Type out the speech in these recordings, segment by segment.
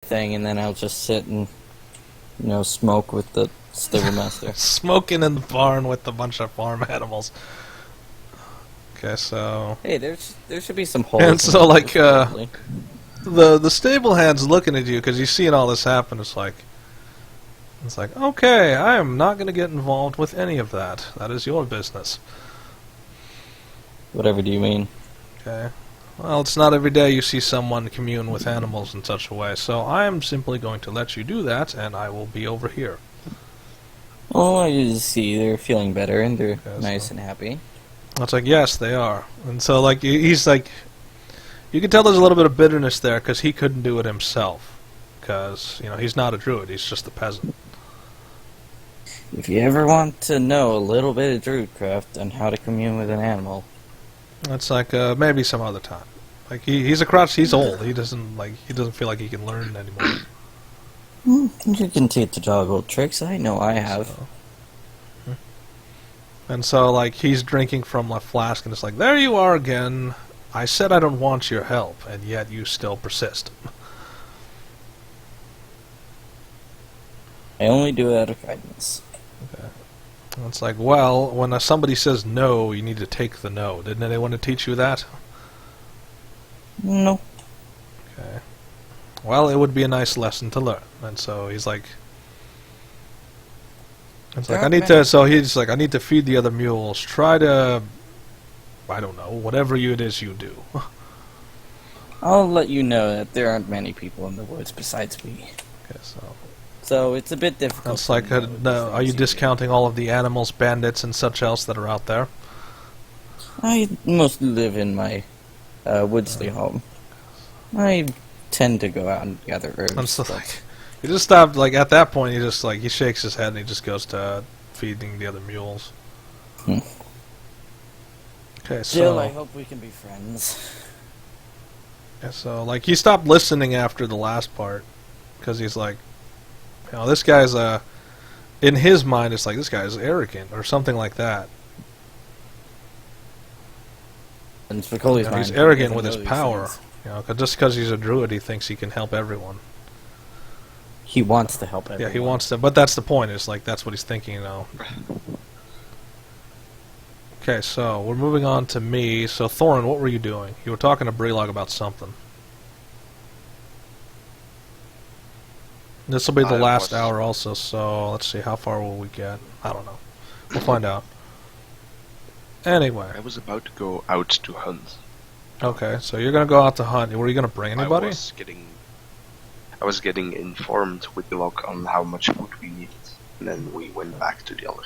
thing, and then I'll just sit and, smoke with the stable master. Smoking in the barn with a bunch of farm animals. Okay, so... Hey, there should be some holes. And so, like, the stable hand's looking at you because he's seeing all this happen. It's like, okay, I am not going to get involved with any of that. That is your business. Whatever do you mean? Okay. Well, it's not every day you see someone commune with animals in such a way, so I am simply going to let you do that, and I will be over here. Oh, I just see they're feeling better, and they're nice and happy. It's like, yes, they are. And so, like, he's like... You can tell there's a little bit of bitterness there, because he couldn't do it himself. Because, he's not a druid, he's just a peasant. If you ever want to know a little bit of druidcraft and how to commune with an animal... It's like, maybe some other time. Like, he's a crotch, he's old. He doesn't feel like he can learn anymore. You can teach the dog old tricks, I know I have. So. And so, like, he's drinking from a flask, and it's like, there you are again. I said I don't want your help, and yet you still persist. I only do it out of kindness. Okay. And it's like, well, when somebody says no, you need to take the no. Didn't anyone teach you that? No. Okay. Well, it would be a nice lesson to learn. And so he's like... It's like, I need to feed the other mules. Try to, I don't know, whatever it is you do. I'll let you know that there aren't many people in the woods besides me. Okay, so it's a bit difficult. It's like, are you discounting all of the animals, bandits, and such else that are out there? I mostly live in my Woodsley home. I tend to go out and gather herbs. I'm so like... He just stopped, like, at that point, he shakes his head and he just goes to feeding the other mules. Okay, so... Still, I hope we can be friends. Yeah, so, like, he stopped listening after the last part, because he's like, this guy's, in his mind, it's like, this guy's arrogant, or something like that. And Spicoli's mind, he's arrogant with his power, just because he's a druid, he thinks he can help everyone. He wants to help everyone. Yeah, he wants to, but that's the point, it's like, that's what he's thinking, Okay, so, we're moving on to me. So, Thorin, what were you doing? You were talking to Brelog about something. This will be the last hour also, so let's see, how far will we get? I don't know. We'll find out. Anyway. I was about to go out to hunt. Okay, so you're going to go out to hunt. Were you going to bring anybody? I was getting informed with the log on how much food we needed, and then we went back to the other.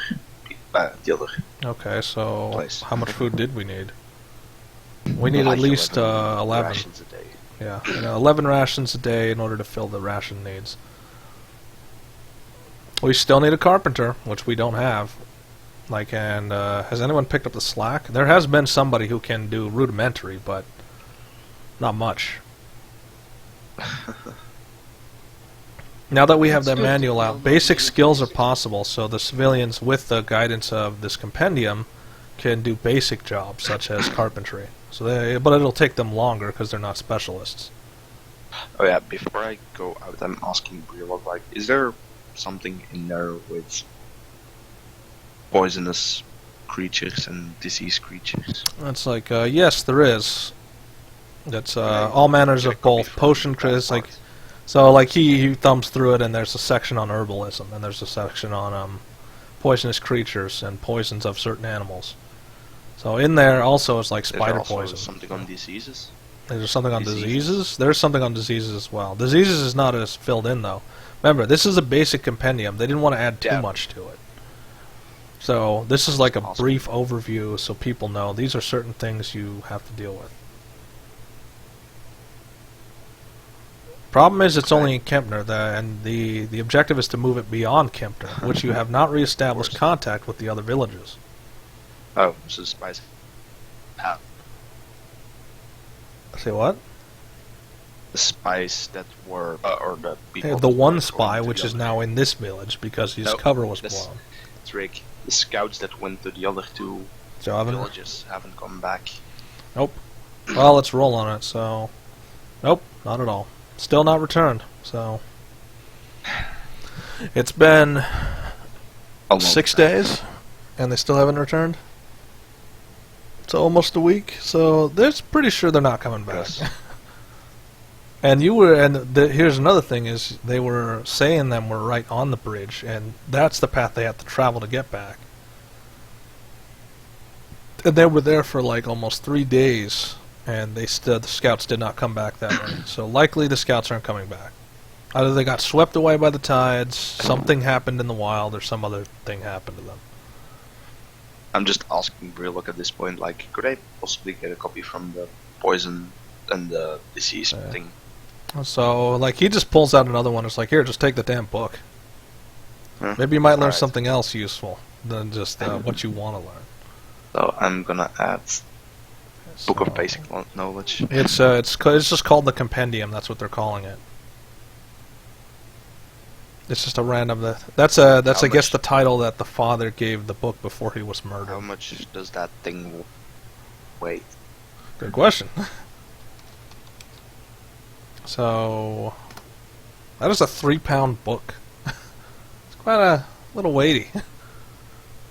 Okay, so place. How much food did we need? We need at least 11 rations a day. Yeah, 11 rations a day in order to fill the ration needs. We still need a carpenter, which we don't have. Has anyone picked up the slack? There has been somebody who can do rudimentary, but not much. Now that we have that manual out, basic skills are possible, so the civilians, with the guidance of this compendium, can do basic jobs, such as carpentry. But it'll take them longer, because they're not specialists. Oh yeah, before I go out, I'm asking Brelog, like, is there something in there with poisonous creatures and disease creatures? It's like, yes, there is. That's all manners of both. Potion, So, he thumbs through it, and there's a section on herbalism, and there's a section on poisonous creatures and poisons of certain animals. So in there also is like spider poison. Something on diseases? Is there something on diseases? There's something on diseases as well. Diseases is not as filled in, though. Remember, this is a basic compendium. They didn't want to add too much to it. So this is like a brief overview so people know these are certain things you have to deal with. Problem is, it's only in Kempner, and the objective is to move it beyond Kempner, which you have not reestablished contact with the other villages. Oh, so the spies. Say what? The spies that were, or the people. The one spy, which is now in this village because his cover was blown. Trick. The scouts that went to the other two villages haven't come back. Nope. Well, let's roll on it. So, nope, not at all. Still not returned. So it's been Almost 6 days, and they still haven't returned. It's almost a week, so they're pretty sure they're not coming back. Yes. And here's another thing: is they were saying them were right on the bridge, and that's the path they have to travel to get back. And they were there for like almost 3 days, and the scouts did not come back that way. So likely the scouts aren't coming back. Either they got swept away by the tides, something happened in the wild, or some other thing happened to them. I'm just asking real look at this point, like, could I possibly get a copy from the poison and the disease thing? So, like, he just pulls out another one. It's like, here, just take the damn book. Maybe you might learn something else useful than just what you want to learn. So I'm gonna add Book of Basic Knowledge. It's just called the Compendium. That's what they're calling it. It's just a random. That's I guess the title that the father gave the book before he was murdered. How much does that thing weigh? Good question. So that is a 3-pound book. It's quite a little weighty.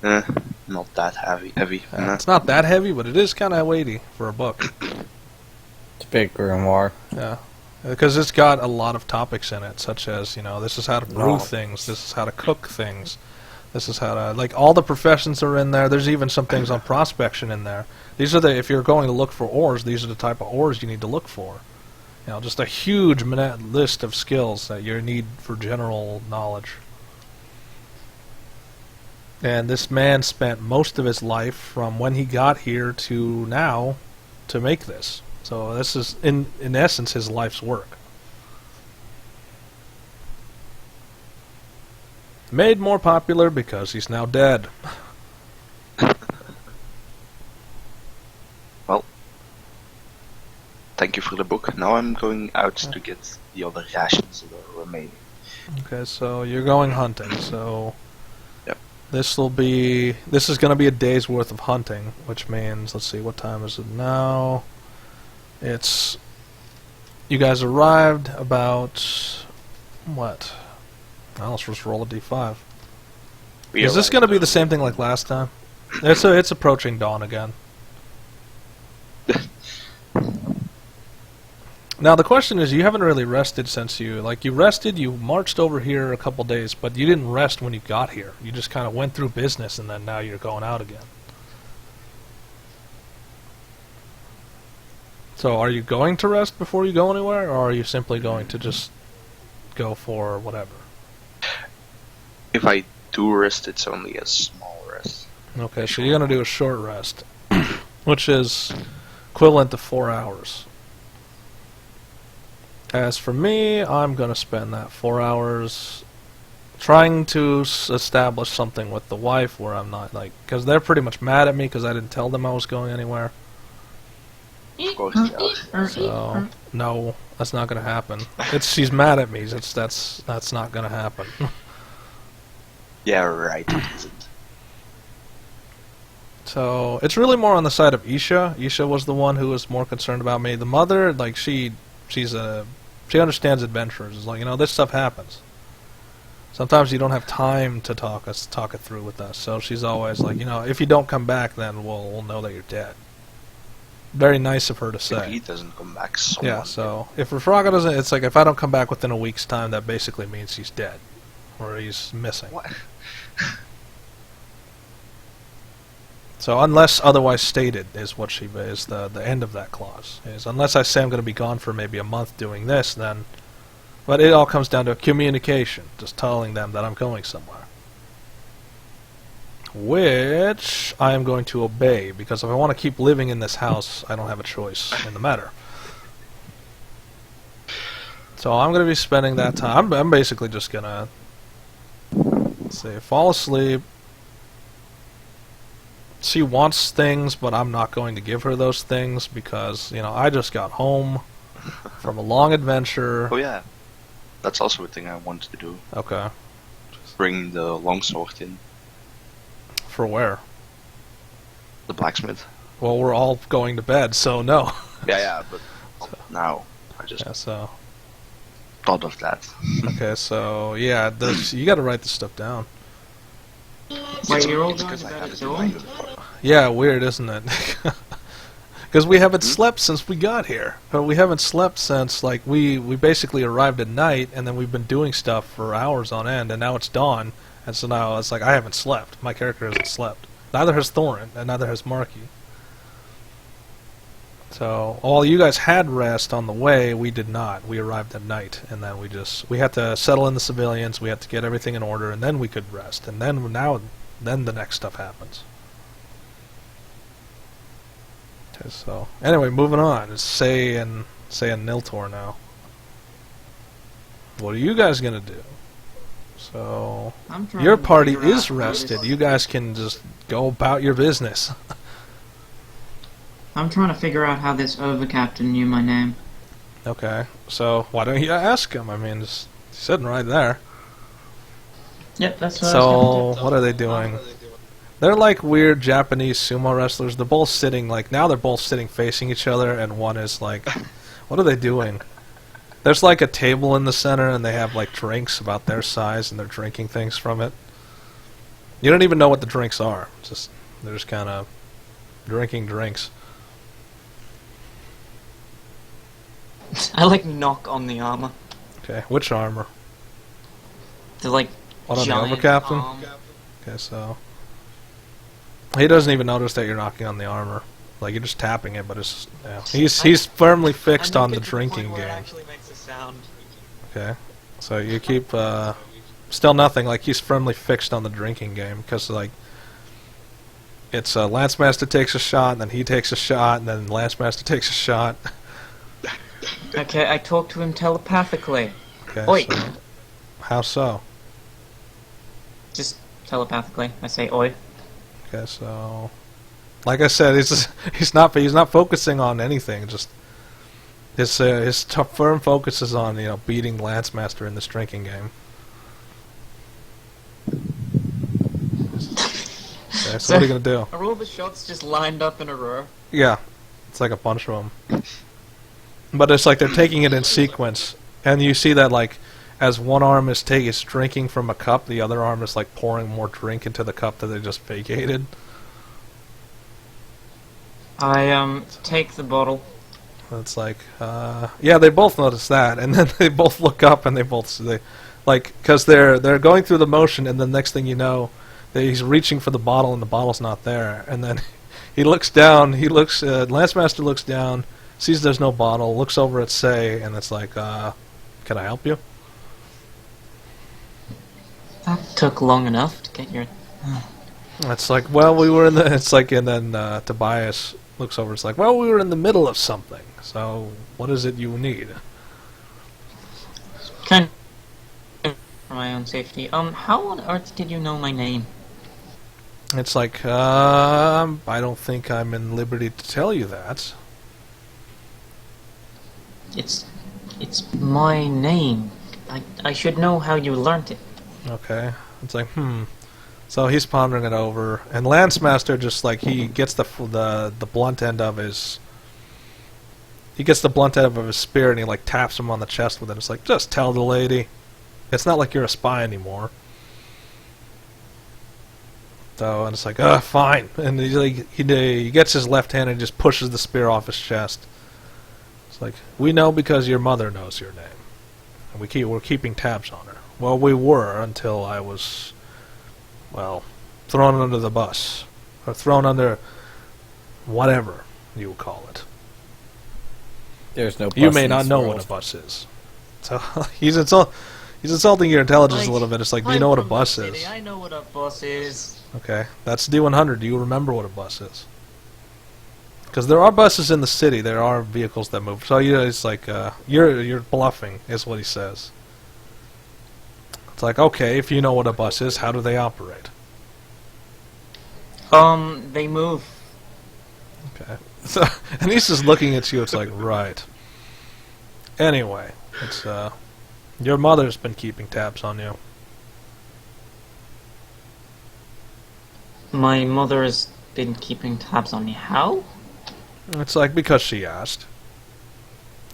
Not that heavy. It's not that heavy, but it is kind of weighty for a book. It's a big grimoire. Yeah. Because it's got a lot of topics in it, such as, this is how to brew things, this is how to cook things, this is how to, like, all the professions are in there. There's even some things on prospection in there. These are if you're going to look for ores, these are the type of ores you need to look for. Just a huge list of skills that you need for general knowledge. And this man spent most of his life from when he got here to now to make this. So this is, in essence, his life's work. Made more popular because he's now dead. Well, thank you for the book. Now I'm going out to get the other rations that are remaining. Okay, so you're going hunting, so... Yep. This is going to be a day's worth of hunting, which means, let's see, what time is it now? You guys arrived about, what? Well, let's just roll a d5. Is this going to be the same thing like last time? It's approaching dawn again. Now the question is, you haven't really rested since you rested, you marched over here a couple days, but you didn't rest when you got here. You just kind of went through business, and then now you're going out again. So are you going to rest before you go anywhere, or are you simply going to just go for whatever? If I do rest, it's only a small rest. Okay, so you're going to do a short rest, which is equivalent to 4 hours. As for me, I'm going to spend that 4 hours trying to establish something with the wife where I'm not, because they're pretty much mad at me because I didn't tell them I was going anywhere. Of course, yeah. So, no, that's not going to happen. She's mad at me. That's not going to happen. Yeah, right, it isn't. So, it's really more on the side of Isha. Isha was the one who was more concerned about me. The mother, she understands adventurers. It's like, this stuff happens. Sometimes you don't have time to talk it through with us. So she's always like, if you don't come back, then we'll know that you're dead. Very nice of her to say. If he doesn't come back, yeah, so if Rafraga doesn't, it's like if I don't come back within a week's time, that basically means he's dead. Or he's missing. What? So unless otherwise stated is what is the end of that clause. Is unless I say I'm going to be gone for maybe a month doing this, then... But it all comes down to communication. Just telling them that I'm going somewhere. Which I am going to obey, because if I want to keep living in this house, I don't have a choice in the matter. So I'm going to be spending that time. I'm basically just going to, fall asleep. She wants things, but I'm not going to give her those things because, I just got home from a long adventure. Oh yeah, that's also a thing I wanted to do. Okay. Bring the longsword in. For where? The blacksmith. Well, we're all going to bed, so no. Yeah, but now I just... Yeah, so... thought of that. Okay, so yeah, you got to write this stuff down. Wait, you're all It's going because to I bed at haven't dawn? reminded before. Yeah, weird, isn't it? Because we haven't slept since we got here. But we haven't slept since, like, we basically arrived at night, and then we've been doing stuff for hours on end, and now it's dawn, and so now it's like, I haven't slept. My character hasn't slept. Neither has Thorin, and neither has Marky. So, while you guys had rest on the way, we did not. We arrived at night, and then we had to settle in the civilians, we had to get everything in order, and then we could rest. And then the next stuff happens. Okay, so, anyway, moving on. It's Say and Niltaor now. What are you guys gonna do? So, I'm trying your to party figure out is how rested. this- You guys can just go about your business. I'm trying to figure out how this overcaptain knew my name. Okay, so why don't you ask him? I mean, it's sitting right there. Yep, that's what I was So, going to do. what are they doing? They're like weird Japanese sumo wrestlers. They're both sitting, like, now they're both sitting facing each other, and one is like, what are they doing? There's like a table in the center, and they have like drinks about their size, and they're drinking things from it. You don't even know what the drinks are. They're just kind of drinking drinks. I like knock on the armor. Okay, which armor? They're like What, on the giant overcaptain? arm. Okay, so he doesn't even notice that you're knocking on the armor. Like, you're just tapping it, but it's he's firmly fixed I on make the it to drinking point where it game. actually makes a sound. Okay, so you keep still nothing. Like, he's firmly fixed on the drinking game because like it's Lancemaster takes a shot, and then he takes a shot, and then Lancemaster takes a shot. Okay, I talk to him telepathically. Okay, Oi. so how so? Just telepathically. I say oi. Okay, so like I said, he's not focusing on anything. Just his firm focus is on beating Lancemaster in this drinking game. Okay, so what are you gonna do? Are all the shots just lined up in a row? Yeah, it's like a bunch of them. But it's like they're taking it in sequence, and you see that like as one arm is drinking from a cup, the other arm is like pouring more drink into the cup that they just vacated. I take the bottle. It's like, yeah, they both notice that, and then they both look up, and because they're going through the motion, and the next thing you know, he's reaching for the bottle, and the bottle's not there, and then he looks down. Lancemaster looks down, sees there's no bottle, looks over at Say, and it's like, can I help you? That took long enough to get your... It's like, well, we were in the. It's like, and then Tobias looks over. It's like, well, we were in the middle of something. So, what is it you need? Kind of for my own safety. How on earth did you know my name? It's like, I don't think I'm in liberty to tell you that. It's my name. I should know how you learnt it. Okay. It's like, So he's pondering it over, and Lancemaster just like he gets the blunt end of his. He gets the blunt end of his spear, and he like taps him on the chest with it. It's like, just tell the lady. It's not like you're a spy anymore. So, and it's like, fine. And he gets his left hand and just pushes the spear off his chest. It's like, we know because your mother knows your name, and we're keeping tabs on her. Well, we were until I was, well, thrown under the bus, or thrown under whatever you would call it. There's no bus You may in not this know world. what a bus is. So he's insulting your intelligence a little bit. It's like, do you know what a bus is? I know what a bus is. Okay, that's D100. Do you remember what a bus is? Because there are buses in the city. There are vehicles that move. So it's like you're bluffing, is what he says. It's like, okay, if you know what a bus is, how do they operate? They move. Okay. So, and he's just looking at you. It's like, right. Anyway, it's your mother's been keeping tabs on you. My mother has been keeping tabs on me. How? It's like because she asked.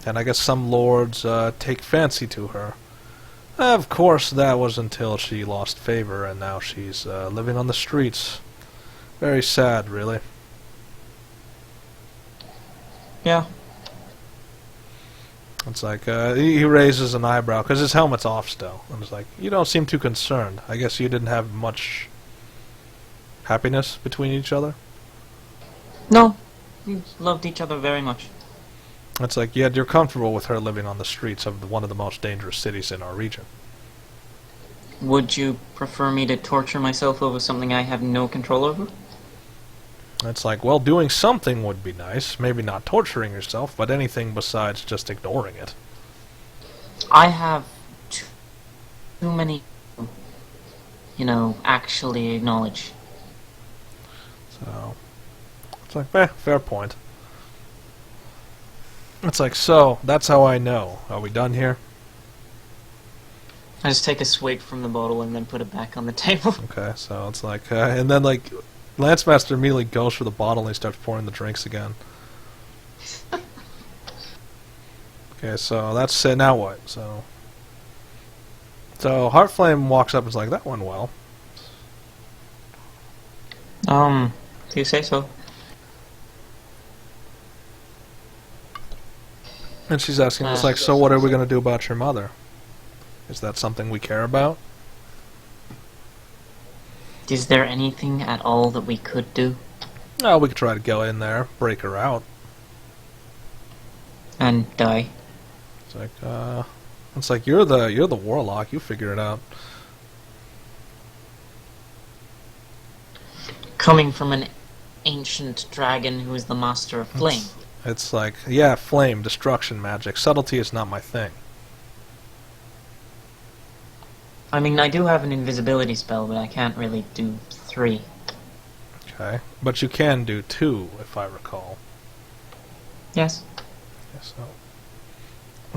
and I guess some lords take fancy to her. Of course, that was until she lost favor, and now she's living on the streets. Very sad, really. Yeah. It's like, he raises an eyebrow, because his helmet's off still. And it's like, you don't seem too concerned. I guess you didn't have much happiness between each other? No. We loved each other very much. It's like, yet you're comfortable with her living on the streets of one of the most dangerous cities in our region. Would you prefer me to torture myself over something I have no control over? It's like, well, doing something would be nice. Maybe not torturing yourself, but anything besides just ignoring it. I have too many, actually acknowledge. So, it's like, fair point. It's like, so, that's how I know. Are we done here? I just take a swig from the bottle and then put it back on the table. Okay, so it's like, and then, like, Lancemaster immediately goes for the bottle and he starts pouring the drinks again. Okay, so that's it. Now what? So Heartflame walks up and is like, that went well. Do you say so? And she's asking, it's like, so what are we going to do about your mother? Is that something we care about? Is there anything at all that we could do? Oh, we could try to go in there, break her out. And die. It's like you're the warlock. You figure it out. Coming from an ancient dragon who is the master of flame. It's like, yeah, flame, destruction magic. Subtlety is not my thing. I mean, I do have an invisibility spell, but I can't really do 3. Okay, but you can do 2, if I recall. Yes. Yes,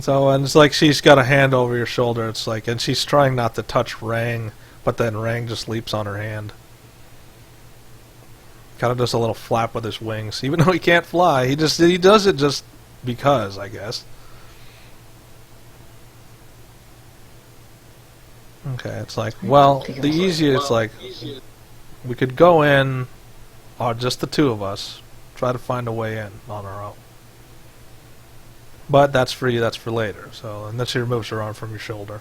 so, and it's like she's got a hand over your shoulder. It's like, and she's trying not to touch Rang, but then Rang just leaps on her hand. Kind of does a little flap with his wings, even though he can't fly. He does it just because, I guess. Okay, it's like, well, the easiest, like, we could go in, or just the two of us, try to find a way in on our own. But that's for you, that's for later. So, and then she removes her arm from your shoulder.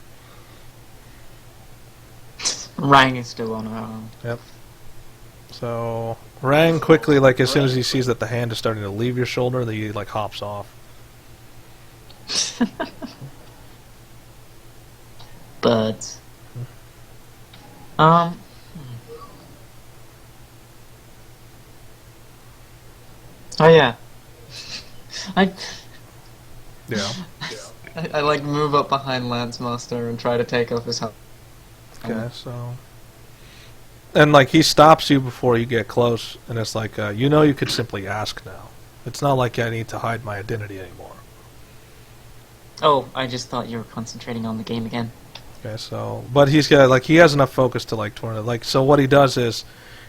Rang is still on her arm. Yep. So, Rang quickly, like, as soon as he sees that the hand is starting to leave your shoulder, he, like, hops off. Birds. Oh yeah. Yeah. I like move up behind Lancemaster and try to take off his helmet. Okay, so... And, like, he stops you before you get close, and it's like, you could simply ask now. It's not like I need to hide my identity anymore. Oh, I just thought you were concentrating on the game again. Okay, so... But he's got, like, he has enough focus to, like, turn it. Like, so what he does is,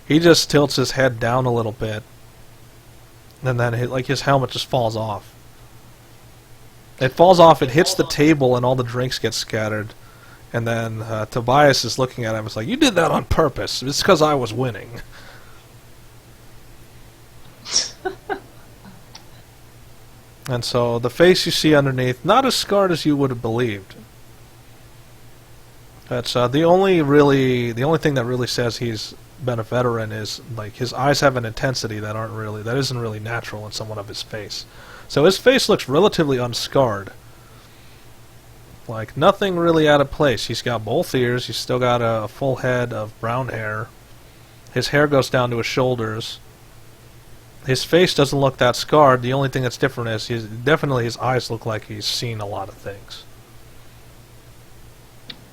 he just tilts his head down a little bit, and then, his helmet just falls off. It falls off, it hits the table, and all the drinks get scattered. And then Tobias is looking at him. It's like, you did that on purpose. It's because I was winning. And so the face you see underneath, not as scarred as you would have believed. That's the only thing that really says he's been a veteran is, like, his eyes have an intensity that isn't really natural in someone of his face. So his face looks relatively unscarred. Like, nothing really out of place. He's got both ears. He's still got a full head of brown hair. His hair goes down to his shoulders. His face doesn't look that scarred. The only thing that's different is his eyes look like he's seen a lot of things.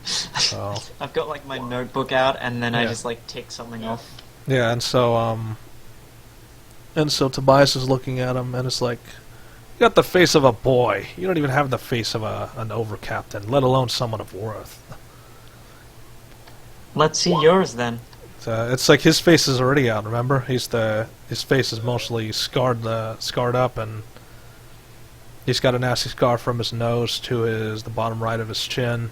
So, I've got, like, my notebook out, and then I Yeah. just, like, tick something off. yeah, and so Tobias is looking at him, and it's like, you got the face of a boy. You don't even have the face of an over-captain, let alone someone of worth. Let's see yours, then. It's like his face is already out, remember? His face is mostly scarred up, and He's got a nasty scar from his nose to the bottom right of his chin,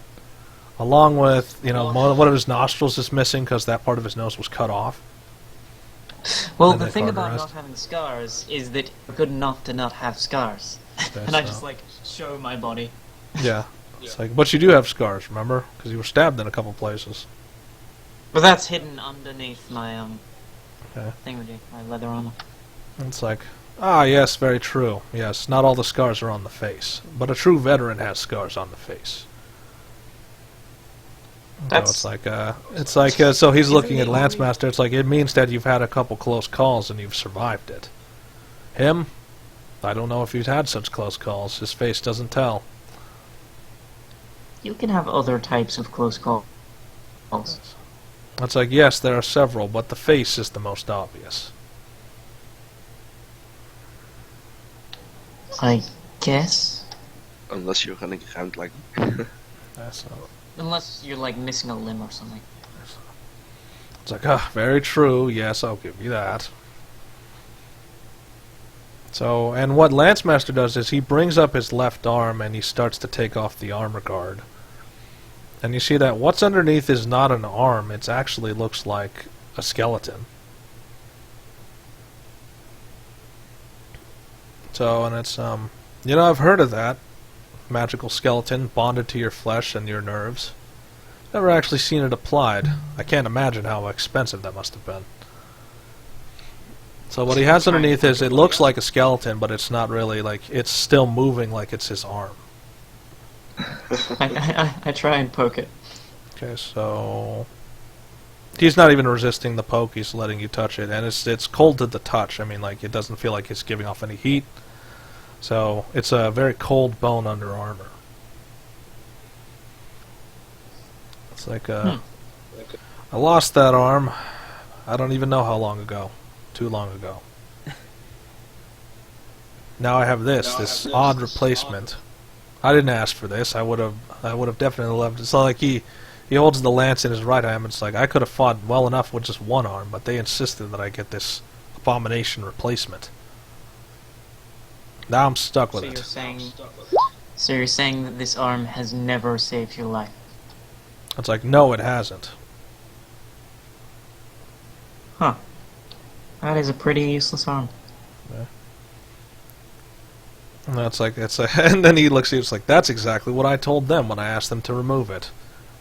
along with, you know, one of his nostrils is missing because that part of his nose was cut off. Well, And the they thing about cauterized. not having scars is that you're good enough to not have scars. Okay, And I so- just, like, show my body. Yeah. It's like, but you do have scars, remember? Because you were stabbed in a couple places. But that's hidden underneath my, Okay. thingamajig, my leather armor. It's like, ah, yes, very true. Yes, not all the scars are on the face, but a true veteran has scars on the face. That's- So it's like, so he's looking at Lancemaster. It's like, it means that you've had a couple close calls and you've survived it. Him, I don't know if he's had such close calls. His face doesn't tell. You can have other types of close calls. It's like, yes, there are several, but the face is the most obvious. I guess? Unless you're running around like... That's Unless you're, like, missing a limb or something. It's like, ah, very true. Yes, I'll give you that. So, and what Lancemaster does is he brings up his left arm and he starts to take off the armor guard. And you see that what's underneath is not an arm, it actually looks like a skeleton. So, and it's, you know, I've heard of that. Magical skeleton bonded to your flesh and your nerves. Never actually seen it applied. I can't imagine how expensive that must have been. So what he has underneath is, it looks like a skeleton, but it's not really, like, it's still moving like it's his arm. I try and poke it. Okay, so he's not even resisting the poke, he's letting you touch it, and it's cold to the touch. I mean, like, it doesn't feel like it's giving off any heat. So it's a very cold bone under armor. It's like, I lost that arm. I don't even know how long ago. Too long ago. Now I have this odd replacement. I didn't ask for this. I would have definitely loved it. It's like he holds the lance in his right hand. It's like, I could have fought well enough with just one arm, but they insisted that I get this abomination replacement. Now I'm stuck with it. So you're saying that this arm has never saved your life? It's like, no, it hasn't. Huh. That is a pretty useless arm. And that's like, and then he looks at you. It's like, that's exactly what I told them when I asked them to remove it.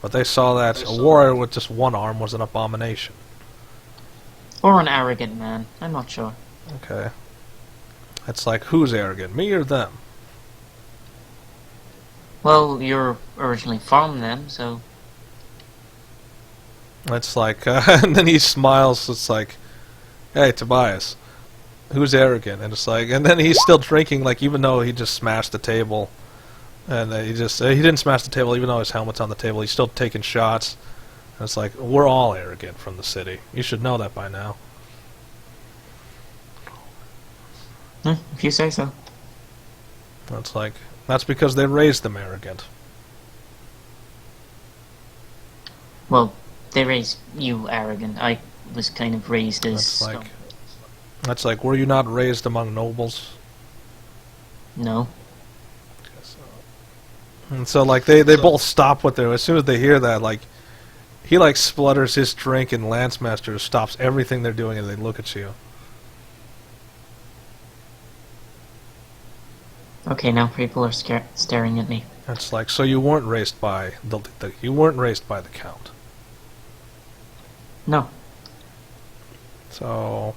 But they saw that a warrior with just one arm was an abomination. Or an arrogant man. I'm not sure. Okay. It's like, who's arrogant, me or them? Well, you're originally from them, so... It's like, and then he smiles. It's like, hey, Tobias, who's arrogant? And it's like, and then he's still drinking, like, even though he just smashed the table. And he didn't smash the table, even though his helmet's on the table. He's still taking shots. And it's like, we're all arrogant from the city. You should know that by now. If you say so. It's like, that's because they raised them arrogant. Well, they raised you arrogant. I was kind of raised as... That's like, were you not raised among nobles? No. And so, like, they both stop what they're... As soon as they hear that, like, he, like, splutters his drink, and Lancemaster stops everything they're doing, and they look at you. Okay, now people are staring at me. It's like, so you weren't raised by you weren't raised by the Count. No. So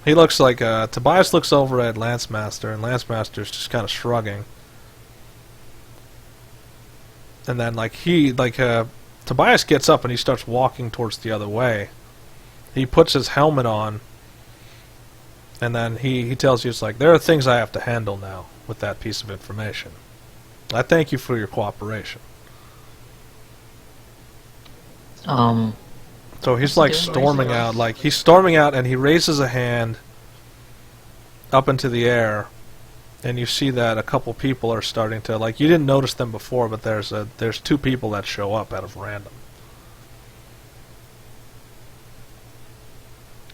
he looks like Tobias looks over at Lancemaster, and Lancemaster's just kind of shrugging. And then Tobias gets up and he starts walking towards the other way. He puts his helmet on, and then he tells you, it's like, there are things I have to handle now with that piece of information. I thank you for your cooperation. So he's like storming out, he's storming out, and he raises a hand up into the air, and you see that a couple people are starting to, like, you didn't notice them before, but there's two people that show up out of random.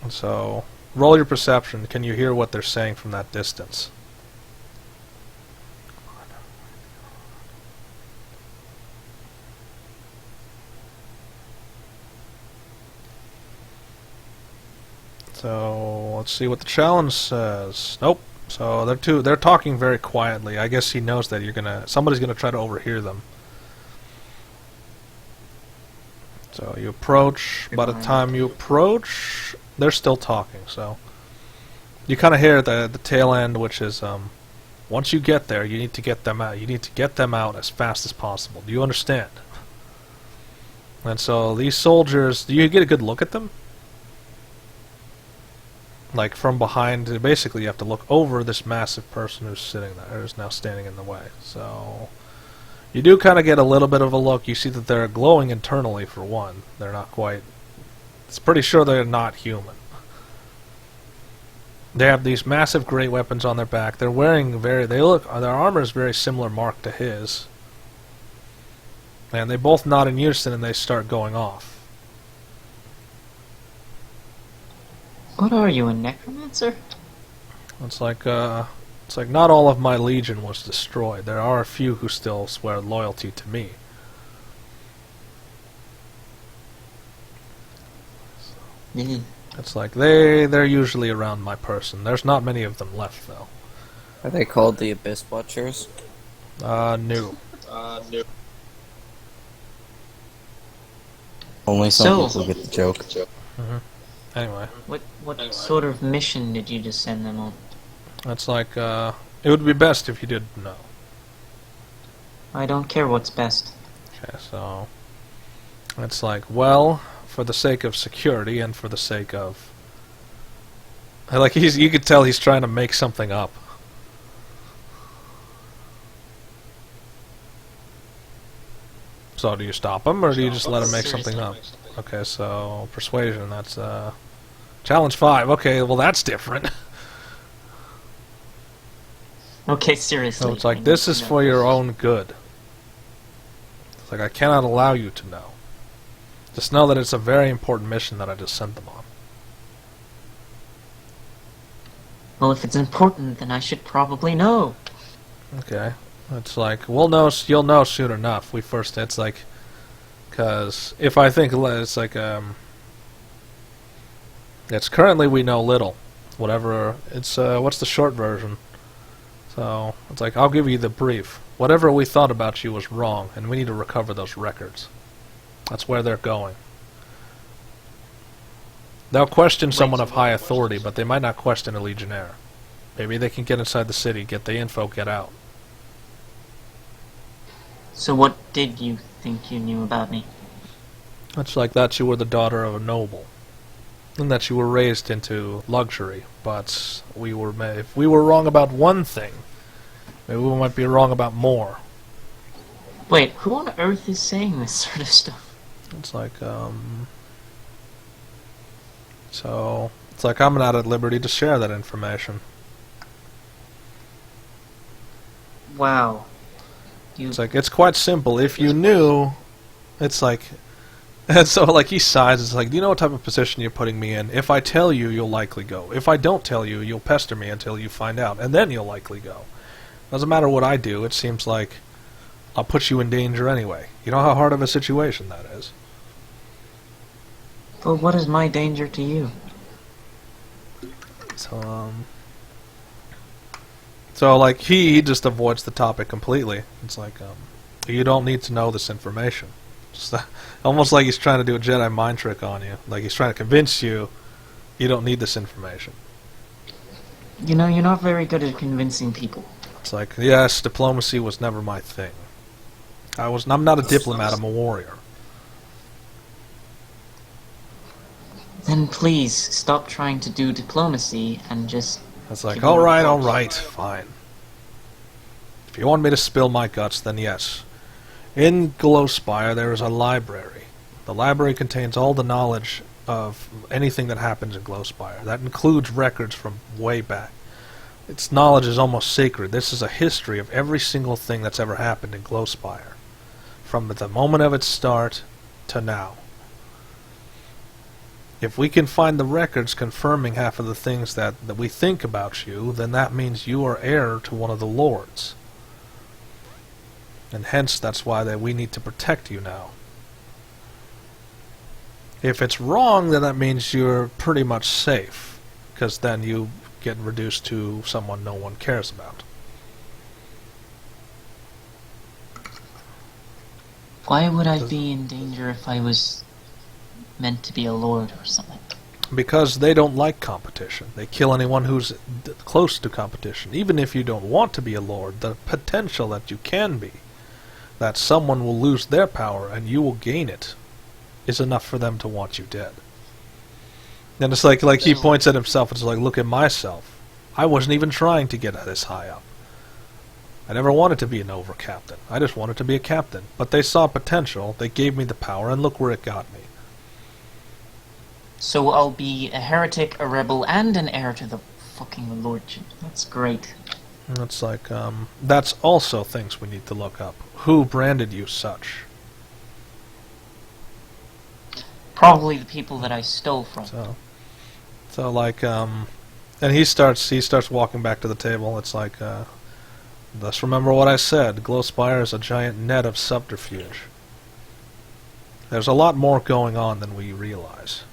And so roll your perception. Can you hear what they're saying from that distance? So let's see what the challenge says. Nope. So they're talking very quietly. I guess he knows that somebody's gonna try to overhear them. So you approach. By the time you approach, they're still talking. So you kind of hear the tail end, which is once you get there, you need to get them out. You need to get them out as fast as possible. Do you understand? And so these soldiers, do you get a good look at them? Like from behind, basically you have to look over this massive person who's sitting there, who's now standing in the way. So you do kind of get a little bit of a look. You see that they're glowing internally for one. They're not quite. It's pretty sure they're not human. They have these massive great weapons on their back. They're wearing their armor is very similar marked to his. And they both nod in unison and they start going off. What are you, a necromancer? It's like not all of my legion was destroyed. There are a few who still swear loyalty to me. It's like they're usually around my person. There's not many of them left though. Are they called the Abyss Watchers? No. Only some people get the joke. Mm-hmm. Anyway. What sort of mission did you just send them on? It's like, it would be best if you didn't know. I don't care what's best. Okay, so it's like, well, for the sake of security and for the sake of... Like, you could tell he's trying to make something up. So do you stop him, or do you just let him make something up? Okay, so persuasion, that's challenge 5. Okay, well that's different. Okay, seriously. So it's like, this is for your own good. It's like, I cannot allow you to know. Just know that it's a very important mission that I just sent them on. Well, if it's important, then I should probably know. Okay. It's like, we'll know, you'll know soon enough. It's like, because if I think, it's like, it's currently we know little. Whatever, it's, what's the short version? So, it's like, I'll give you the brief. Whatever we thought about you was wrong, and we need to recover those records. That's where they're going. They'll question someone of high authority, but they might not question a legionnaire. Maybe they can get inside the city, get the info, get out. So what did you think you knew about me? It's like that you were the daughter of a noble, and that you were raised into luxury, but if we were wrong about one thing, maybe we might be wrong about more. Wait, who on earth is saying this sort of stuff? It's like, so, it's like I'm not at liberty to share that information. Wow. It's like, it's quite simple. If you knew, it's like, and so like he sighs, it's like, do you know what type of position you're putting me in? If I tell you, you'll likely go. If I don't tell you, you'll pester me until you find out, and then you'll likely go. Doesn't matter what I do, it seems like I'll put you in danger anyway. You know how hard of a situation that is. Well, what is my danger to you? So like, he just avoids the topic completely. It's like, you don't need to know this information. Just, almost like he's trying to do a Jedi mind trick on you. Like he's trying to convince you, you don't need this information. You know, you're not very good at convincing people. It's like, yes, diplomacy was never my thing. I'm not a diplomat, I'm a warrior. Then please, stop trying to do diplomacy and just... It's like, alright, fine. If you want me to spill my guts, then yes. In Glowspire, there is a library. The library contains all the knowledge of anything that happens in Glowspire. That includes records from way back. Its knowledge is almost sacred. This is a history of every single thing that's ever happened in Glowspire, from the moment of its start to now. If we can find the records confirming half of the things that we think about you, then that means you are heir to one of the lords. And hence, that's why we need to protect you now. If it's wrong, then that means you're pretty much safe, because then you get reduced to someone no one cares about. Why would I be in danger if I was meant to be a lord or something? Because they don't like competition. They kill anyone who's close to competition. Even if you don't want to be a lord, the potential that you can be, that someone will lose their power and you will gain it, is enough for them to want you dead. And it's like he points at himself, it's like, look at myself. I wasn't even trying to get this high up. I never wanted to be an over-captain. I just wanted to be a captain. But they saw potential, they gave me the power, and look where it got me. So I'll be a heretic, a rebel, and an heir to the fucking lordship. That's great. And it's like, that's also things we need to look up. Who branded you such? Probably the people that I stole from. So like, and he starts walking back to the table. It's like, thus remember what I said. Glowspire is a giant net of subterfuge. There's a lot more going on than we realize.